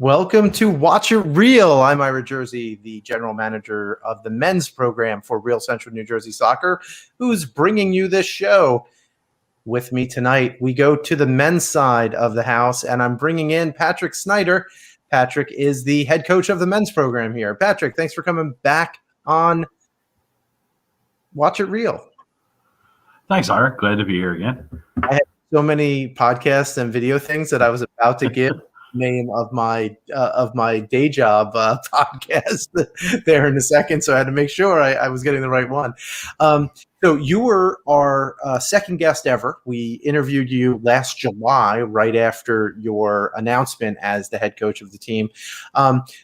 Welcome to Watch It Real. I'm Ira Jersey, the general manager of the men's program for Real Central New Jersey Soccer, who's bringing you this show. With me tonight, we go to the men's side of the house, and I'm bringing in Patrick Snyder. Patrick is the head coach of the men's program here. Patrick, thanks for coming back on Watch It Real. Thanks, Ira. Glad to be here again. I had so many podcasts and video things that I was about to give name of my day job podcast there in a second, so I had to make sure I was getting the right one. So you were our second guest ever. We interviewed you last July, right after your announcement as the head coach of the team.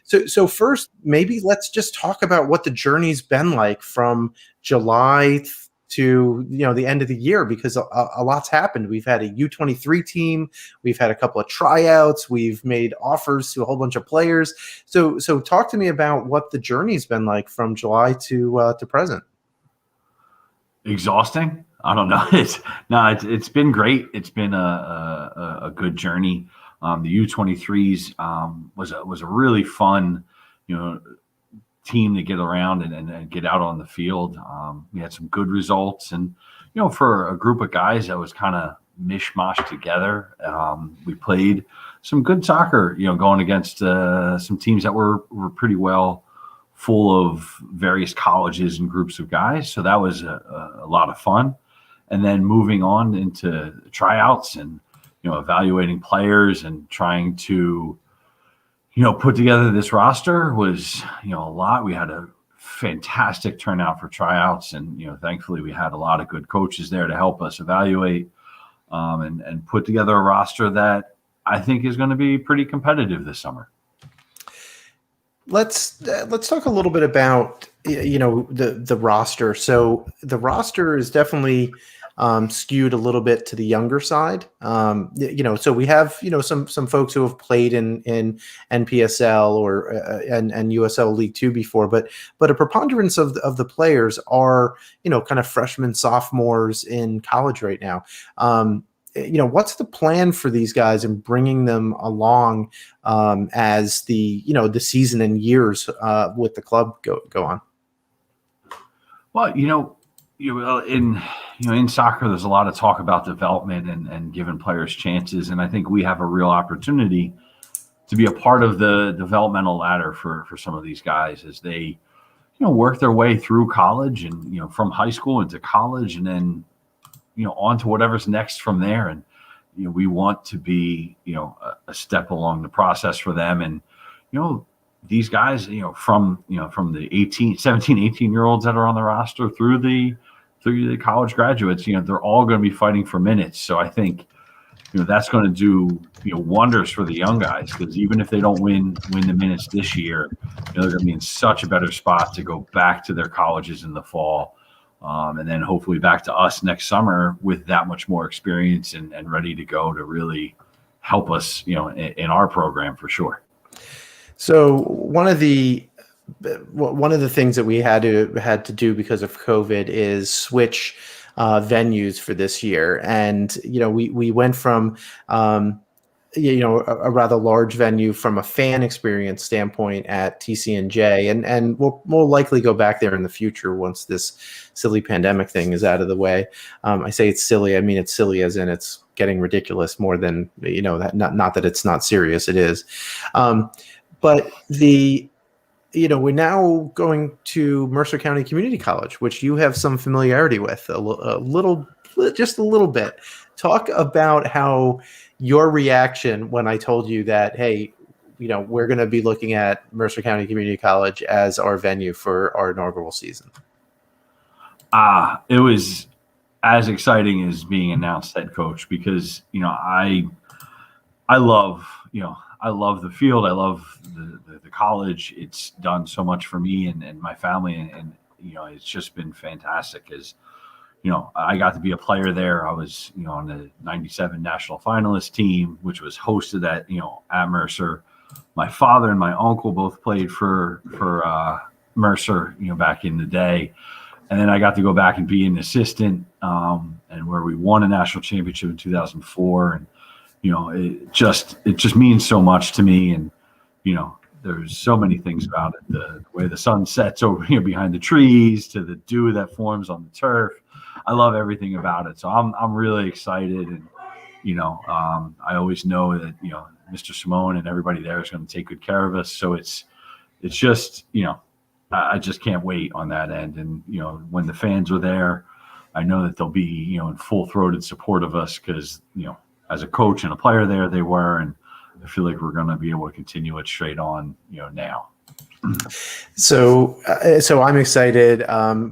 So first, maybe let's just talk about what the journey's been like from July to the end of the year, because a lot's happened. We've had a U23 team, we've had a couple of tryouts, we've made offers to a whole bunch of players. So talk to me about what the journey's been like from July to present. Exhausting? I don't know. It's been great. It's been a good journey. The U23s was a really fun, team to get around and get out on the field. We had some good results, and for a group of guys that was kind of mishmash together, we played some good soccer, going against some teams that were pretty well full of various colleges and groups of guys. So that was a lot of fun. And then moving on into tryouts and evaluating players and trying to put together this roster was, a lot. We had a fantastic turnout for tryouts, and, thankfully we had a lot of good coaches there to help us evaluate and put together a roster that I think is going to be pretty competitive this summer. Let's talk a little bit about, the roster. So the roster is definitely skewed a little bit to the younger side. So we have, some folks who have played in NPSL or and USL League Two before, but a preponderance of the players are, kind of freshmen, sophomores in college right now. What's the plan for these guys and bringing them along as the season and years with the club go on? Well, in soccer, there's a lot of talk about development and giving players chances. And I think we have a real opportunity to be a part of the developmental ladder for some of these guys as they, work their way through college and, from high school into college and then, on to whatever's next from there. And, we want to be, a step along the process for them. And, these guys, from the 17, 18-year-olds that are on the roster through the college graduates, they're all going to be fighting for minutes. So I think, that's going to do, wonders for the young guys, because even if they don't win the minutes this year, they're going to be in such a better spot to go back to their colleges in the fall. And then hopefully back to us next summer with that much more experience and ready to go to really help us, in our program for sure. So one of the things that we had to do because of COVID is switch venues for this year. And, we went from, a rather large venue from a fan experience standpoint at TCNJ, and we'll likely go back there in the future once this silly pandemic thing is out of the way. I say it's silly. I mean, it's silly as in it's getting ridiculous more than, that not that it's not serious. It is. But we're now going to Mercer County Community College, which you have some familiarity with just a little bit. Talk about how your reaction when I told you that, hey, we're going to be looking at Mercer County Community College as our venue for our inaugural season. It was as exciting as being announced head coach, because, I love the field. I love the college. It's done so much for me and my family. And it's just been fantastic as, I got to be a player there. I was, on the 97 national finalist team, which was hosted at Mercer. My father and my uncle both played for Mercer, back in the day. And then I got to go back and be an assistant, and where we won a national championship in 2004. And, it just means so much to me. And, there's so many things about it. The way the sun sets over behind the trees, to the dew that forms on the turf. I love everything about it. So I'm really excited, and I always know that Mr. Simone and everybody there is going to take good care of us. So it's just I just can't wait on that end. And when the fans are there, I know that they'll be in full-throated support of us, because as a coach and a player there, they were, and I feel like we're going to be able to continue it straight on now. So I'm excited.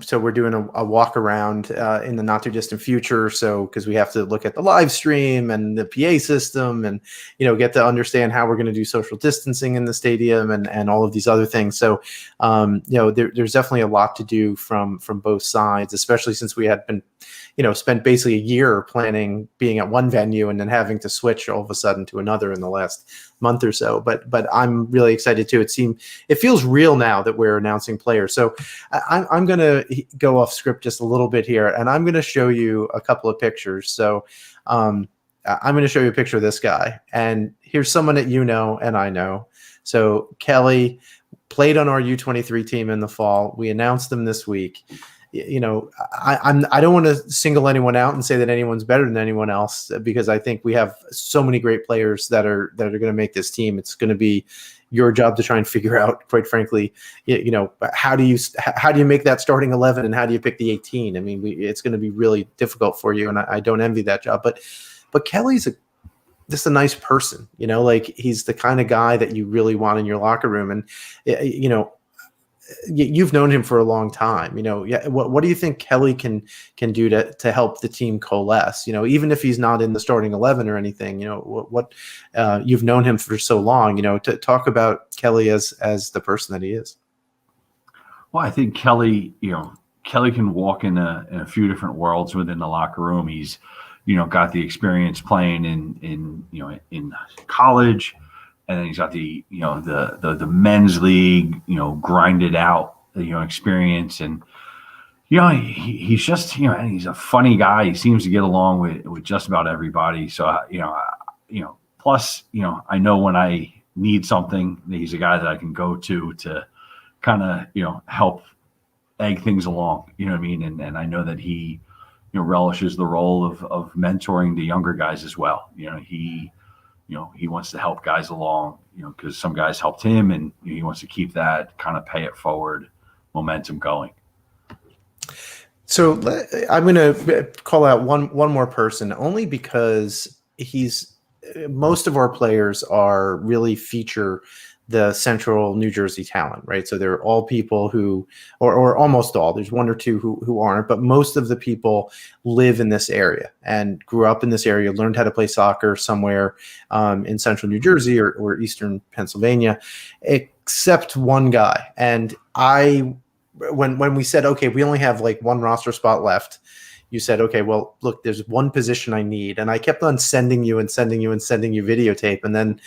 So we're doing a walk around in the not too distant future. So because we have to look at the live stream and the PA system, and get to understand how we're going to do social distancing in the stadium and all of these other things. So there's definitely a lot to do from both sides, especially since we had been spent basically a year planning being at one venue and then having to switch all of a sudden to another in the last month or so. But I'm really excited too. It feels real now that we're announcing players. So I'm going to go off script just a little bit here, and I'm going to show you a couple of pictures. So I'm going to show you a picture of this guy, and here's someone that and I know. So Kelly played on our U23 team in the fall. We announced them this week. I don't want to single anyone out and say that anyone's better than anyone else, because I think we have so many great players that are going to make this team. It's going to be your job to try and figure out, quite frankly, how do you make that starting 11, and how do you pick the 18? I mean, it's going to be really difficult for you, and I don't envy that job. But Kelly's just a nice person, he's the kind of guy that you really want in your locker room, and you've known him for a long time. What do you think Kelly can do to help the team coalesce? Even if he's not in the starting 11 or anything, what you've known him for so long. To talk about Kelly as the person that he is. Well, I think Kelly can walk in a few different worlds within the locker room. He's got the experience playing in college. And then he's got the men's league, grinded out, experience. And, he's just, and he's a funny guy. He seems to get along with just about everybody. So, plus, I know when I need something, he's a guy that I can go to kind of, help egg things along, you know what I mean? And I know that he, relishes the role of mentoring the younger guys as well. He wants to help guys along, because some guys helped him, and he wants to keep that kind of pay it forward momentum going. So I'm going to call out one more person, only because most of our players are really feature the central New Jersey talent, right? So they're all people who, or almost all, there's one or two who aren't, but most of the people live in this area and grew up in this area, learned how to play soccer somewhere in central New Jersey or eastern Pennsylvania, except one guy. And when we said, okay, we only have like one roster spot left, you said, okay, well, look, there's one position I need. And I kept on sending you videotape. And then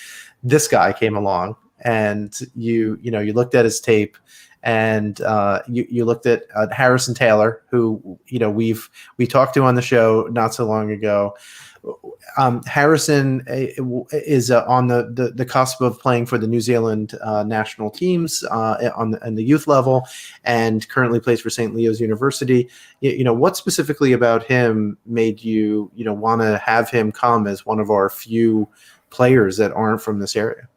this guy came along, and you looked at his tape, and you looked at Harrison Taylor, who we talked to on the show not so long ago. Harrison is on the cusp of playing for the New Zealand national teams on the youth level, and currently plays for St. Leo's University. What specifically about him made you want to have him come as one of our few players that aren't from this area?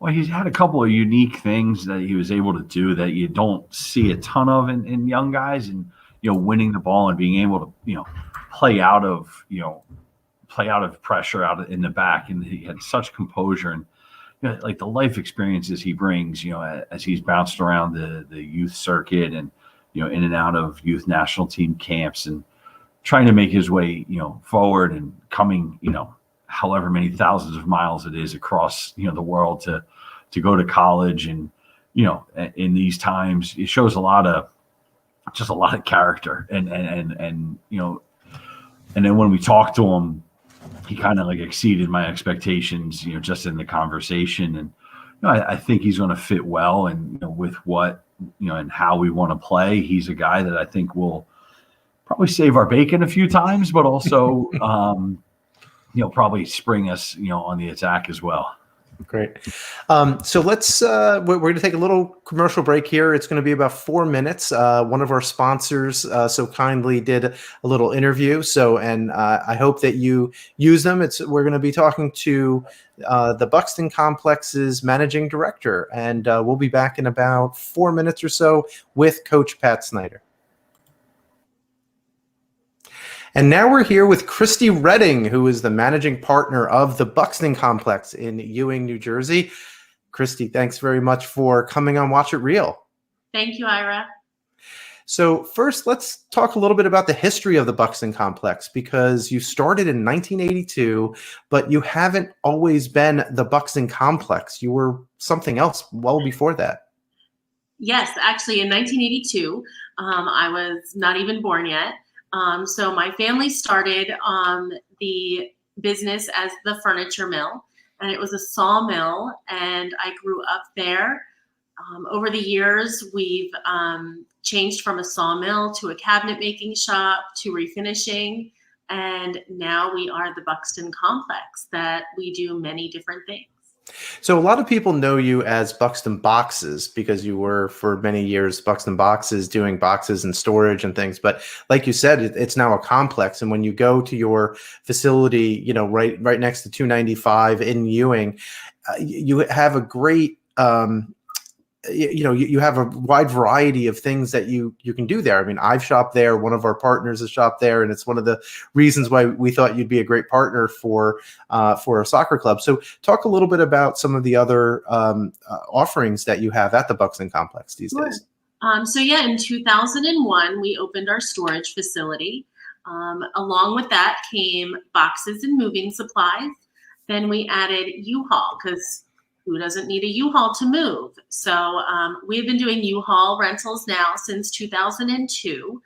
Well, he's had a couple of unique things that he was able to do that you don't see a ton of in young guys, and winning the ball and being able to play out of pressure out in the back, and he had such composure, and like the life experiences he brings, as he's bounced around the youth circuit and in and out of youth national team camps, and trying to make his way forward, and coming however many thousands of miles it is across the world to go to college. And in these times it shows a lot of character, and and then when we talked to him, he kind of like exceeded my expectations, just in the conversation. And I think he's going to fit well, and with what and how we want to play. He's a guy that I think will probably save our bacon a few times, but also probably spring us on the attack as well. Great. So we're going to take a little commercial break here. It's going to be about 4 minutes. One of our sponsors so kindly did a little interview. And I hope that you use them. We're going to be talking to the Buxton Complex's managing director, and we'll be back in about 4 minutes or so with Coach Pat Snyder. And now we're here with Christy Redding, who is the managing partner of the Buxton Complex in Ewing, New Jersey. Christy, thanks very much for coming on Watch It Real. Thank you, Ira. So first, let's talk a little bit about the history of the Buxton Complex, because you started in 1982, but you haven't always been the Buxton Complex. You were something else well before that. Yes, actually in 1982, I was not even born yet. So my family started the business as the furniture mill, and it was a sawmill, and I grew up there. Over the years, we've changed from a sawmill to a cabinet making shop to refinishing, and now we are the Buxton Complex, that we do many different things. So a lot of people know you as Buxton Boxes because you were for many years Buxton Boxes, doing boxes and storage and things. But like you said, it's now a complex. And when you go to your facility, right next to 295 in Ewing, you have a great you have a wide variety of things that you can do there. I mean, I've shopped there. One of our partners has shopped there, and it's one of the reasons why we thought you'd be a great partner for a soccer club. So talk a little bit about some of the other offerings that you have at the Buxton Complex these days. In 2001, we opened our storage facility. Along with that came boxes and moving supplies. Then we added U-Haul, because who doesn't need a U-Haul to move? So we've been doing U-Haul rentals now since 2002.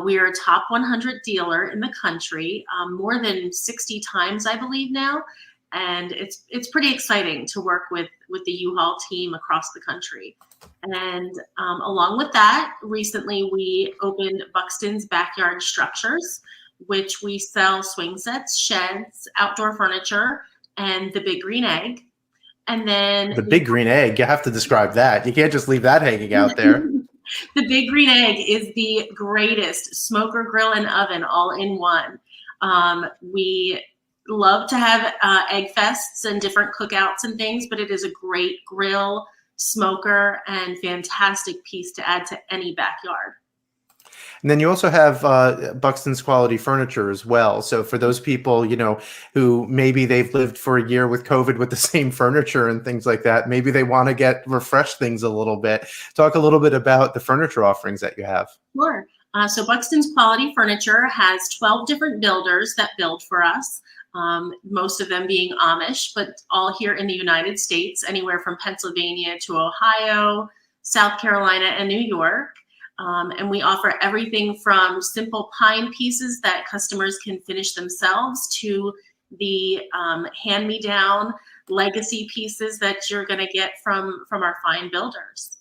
We are a top 100 dealer in the country, more than 60 times, I believe now. And it's pretty exciting to work with the U-Haul team across the country. And along with that, recently we opened Buxton's Backyard Structures, which we sell swing sets, sheds, outdoor furniture, and the Big Green Egg. And then the Big Green Egg, you have to describe that. You can't just leave that hanging out there. The Big Green Egg is the greatest smoker, grill, and oven all in one. We love to have egg fests and different cookouts and things, but it is a great grill, smoker, and fantastic piece to add to any backyard. And then you also have Buxton's Quality Furniture as well. So for those people, who maybe they've lived for a year with COVID with the same furniture and things like that, maybe they want to refresh things a little bit. Talk a little bit about the furniture offerings that you have. Sure. So Buxton's Quality Furniture has 12 different builders that build for us. Most of them being Amish, but all here in the United States, anywhere from Pennsylvania to Ohio, South Carolina, and New York. And we offer everything from simple pine pieces that customers can finish themselves to the hand-me-down legacy pieces that you're going to get from our fine builders.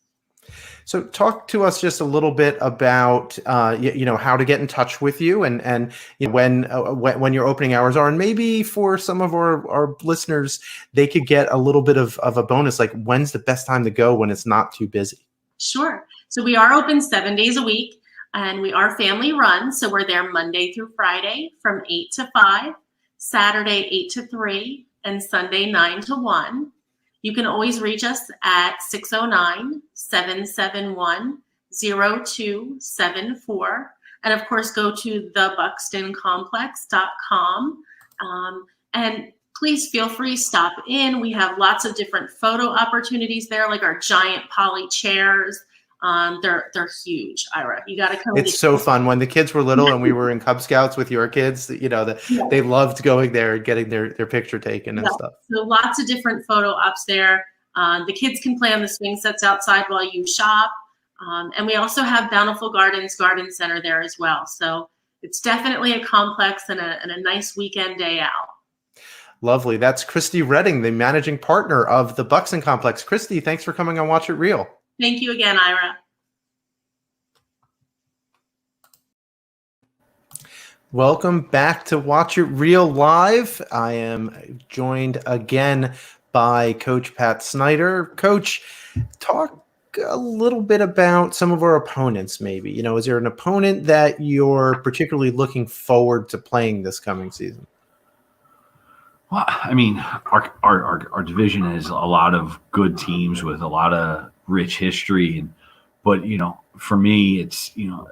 So talk to us just a little bit about, how to get in touch with you and when your opening hours are. And maybe for some of our listeners, they could get a little bit of a bonus, like when's the best time to go when it's not too busy? Sure. So we are open 7 days a week, and we are family run. So we're there Monday through Friday from 8 to 5, Saturday 8 to 3, and Sunday 9 to 1. You can always reach us at 609-771-0274. And of course, go to thebuxtoncomplex.com. And please feel free, stop in. We have lots of different photo opportunities there, like our giant poly chairs. They're huge, Ira. You got to come. It's so fun. When the kids were little and we were in Cub Scouts with your kids, they loved going there and getting their picture taken and stuff. So lots of different photo ops there. The kids can play on the swing sets outside while you shop. And we also have Bountiful Gardens Garden Center there as well. So it's definitely a complex and a nice weekend day out. Lovely. That's Christy Redding, the managing partner of the Buxton Complex. Christy, thanks for coming on Watch It Real. Thank you again, Ira. Welcome back to Watch It Real Live. I am joined again by Coach Pat Snyder. Coach, talk a little bit about some of our opponents, maybe. Is there an opponent that you're particularly looking forward to playing this coming season? Well, I mean, our division has a lot of good teams with a lot of rich history, but for me, it's the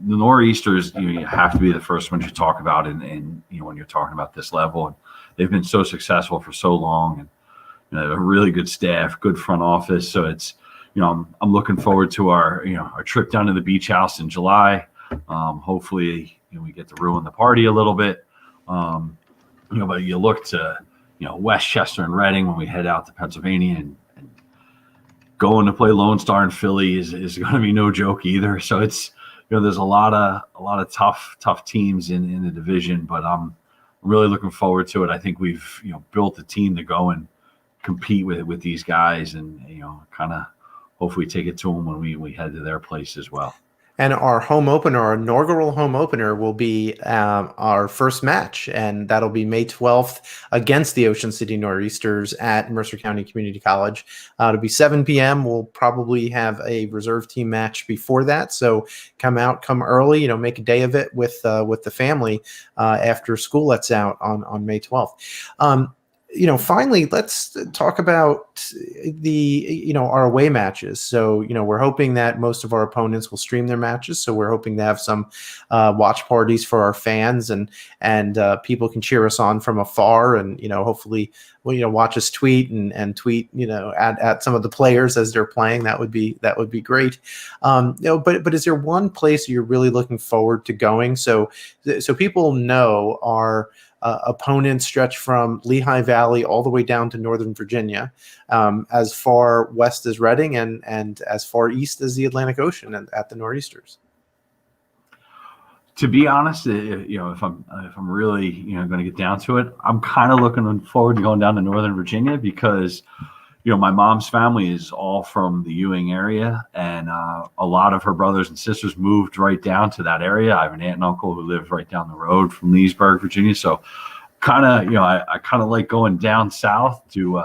Nor'easters. You have to be the first ones you talk about, and when you're talking about this level, and they've been so successful for so long, and a really good staff, good front office. So it's I'm looking forward to our our trip down to the beach house in July. Hopefully, we get to ruin the party a little bit. But you look to, Westchester and Reading when we head out to Pennsylvania, and going to play Lone Star in Philly is going to be no joke either. So it's, there's a lot of tough teams in the division, but I'm really looking forward to it. I think we've, built a team to go and compete with these guys, and, kind of hopefully take it to them when we head to their place as well. And our home opener, our inaugural home opener, will be our first match, and that'll be May 12th against the Ocean City Nor'easters at Mercer County Community College. It'll be 7 p.m. We'll probably have a reserve team match before that, so come early. Make a day of it with the family after school lets out on May 12th. Finally, let's talk about our away matches. So, we're hoping that most of our opponents will stream their matches. So we're hoping to have some watch parties for our fans, and people can cheer us on from afar, and, hopefully, watch us tweet and tweet, at some of the players as they're playing. That would be great. But is there one place you're really looking forward to going? So people know our opponents stretch from Lehigh Valley all the way down to Northern Virginia, as far west as Reading, and as far east as the Atlantic Ocean, and at the Nor'easters. To be honest, if I'm really going to get down to it, I'm kind of looking forward to going down to Northern Virginia, because my mom's family is all from the Ewing area, and a lot of her brothers and sisters moved right down to that area. I have an aunt and uncle who live right down the road from Leesburg, Virginia. So kind of, I kind of like going down south to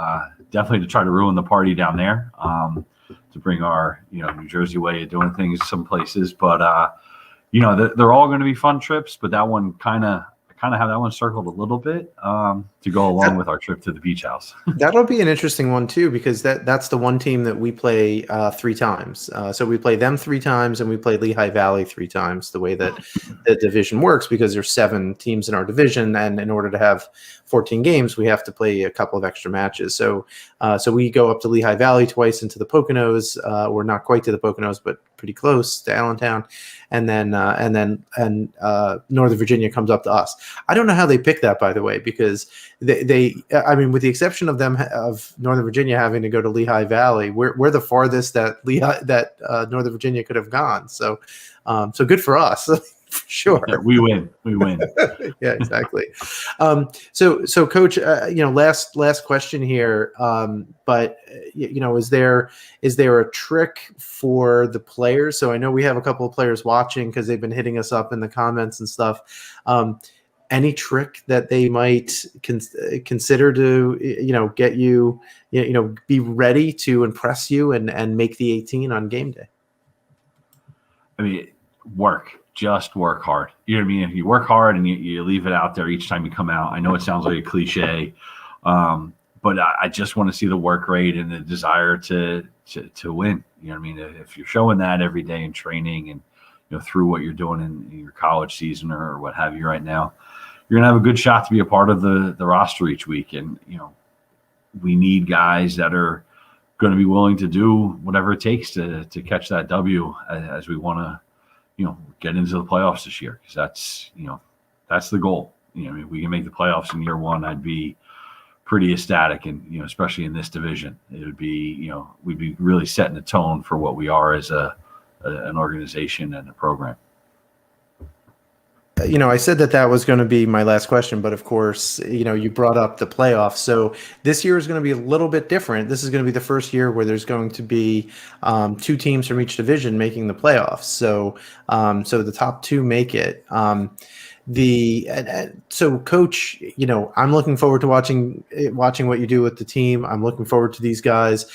definitely to try to ruin the party down there, to bring our, New Jersey way of doing things some places. But, they're all going to be fun trips, but that one I have that one circled a little bit to go along with our trip to the beach house. That'll be an interesting one too, because that's the one team that we play 3 times. So we play them 3 times, and we play Lehigh Valley 3 times, the way that the division works, because there's 7 teams in our division, and in order to have 14 games, we have to play a couple of extra matches. So we go up to Lehigh Valley twice, into the Poconos. We're not quite to the Poconos, but pretty close to Allentown, and then Northern Virginia comes up to us. I don't know how they pick that, by the way, because they with the exception of Northern Virginia having to go to Lehigh Valley, we're the farthest that Northern Virginia could have gone. So good for us. For sure. Yeah, we win. Yeah, exactly. So Coach, last question here. But is there a trick for the players? So I know we have a couple of players watching, because they've been hitting us up in the comments and stuff. Any trick that they might consider to, get you, be ready to impress you and make the 18 on game day? I mean, just work hard. You know what I mean? If you work hard and you leave it out there each time you come out, I know it sounds like a cliche, but I just want to see the work rate and the desire to win. You know what I mean? If you're showing that every day in training, and through what you're doing in your college season or what have you right now, you're gonna have a good shot to be a part of the roster each week. And we need guys that are going to be willing to do whatever it takes to catch that W, as we want to get into the playoffs this year, because that's the goal. If we can make the playoffs in year 1, I'd be pretty ecstatic. And especially in this division, it would be we'd be really setting the tone for what we are as an organization and a program. I said that was going to be my last question, but of course, you brought up the playoffs. So this year is going to be a little bit different. This is going to be the first year where there's going to be 2 teams from each division making the playoffs. So the top 2 make it. So Coach, I'm looking forward to watching what you do with the team. I'm looking forward to these guys.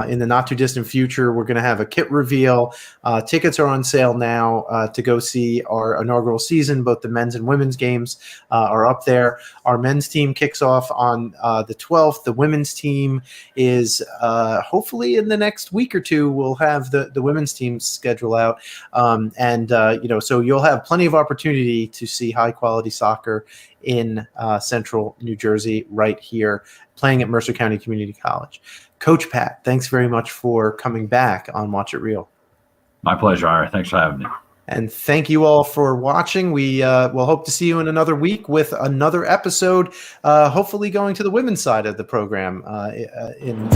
In the not too distant future, we're going to have a kit reveal. Tickets are on sale now to go see our inaugural season. Both the men's and women's games are up there. Our men's team kicks off on the 12th. The women's team is hopefully in the next week or two. We'll have the women's team schedule out, so you'll have plenty of opportunity to see high quality soccer in central New Jersey right here, playing at Mercer County Community College. Coach Pat, thanks very much for coming back on Watch It Real. My pleasure, Ira. Thanks for having me. And thank you all for watching. We will hope to see you in another week with another episode, hopefully going to the women's side of the program in